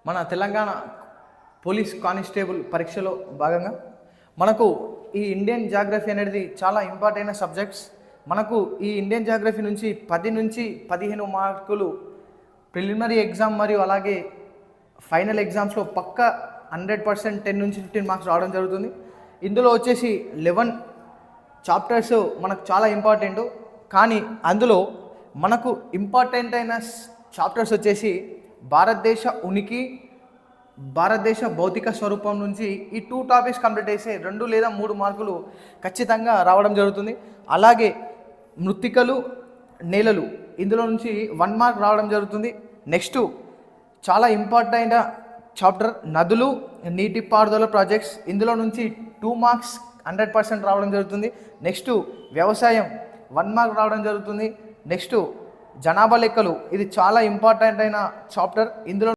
మన Telangana police constable పరీక్షలో భాగంగా మనకు ఈ ఇండియన్ జాగ్రఫీ అనేది చాలా ఇంపార్టెంట్ అయిన సబ్జెక్ట్స్. మనకు ఈ ఇండియన్ జాగ్రఫీ నుంచి 10 నుంచి 15 మార్కులు ప్రిలిమినరీ ఎగ్జామ్ మరియు అలాగే ఫైనల్ ఎగ్జామ్స్లో పక్క 100% 10 నుంచి 15 మార్క్స్ రావడం జరుగుతుంది. ఇందులో వచ్చేసి 11 చాప్టర్స్ మనకు చాలా ఇంపార్టెంట్. కానీ అందులో మనకు ఇంపార్టెంట్ అయిన చాప్టర్స్ వచ్చేసి భారతదేశ ఉనికి, భారతదేశ భౌతిక స్వరూపం నుంచి ఈ 2 టాపిక్స్ కంప్లీట్ చేస్తే 2 లేదా 3 మార్కులు ఖచ్చితంగా రావడం జరుగుతుంది. అలాగే మృత్తికలు, నేలలు ఇందులో నుంచి 1 మార్క్ రావడం జరుగుతుంది. నెక్స్ట్ చాలా ఇంపార్టెంట్ అయిన చాప్టర్ నదులు, నీటిపారుదల ప్రాజెక్ట్స్, ఇందులో నుంచి 2 మార్క్స్ 100% రావడం జరుగుతుంది. నెక్స్ట్ వ్యవసాయం 1 మార్క్ రావడం జరుగుతుంది. నెక్స్ట్ జనాభా లెక్కలు, ఇది చాలా ఇంపార్టెంట్ అయిన చాప్టర్. ఇందులో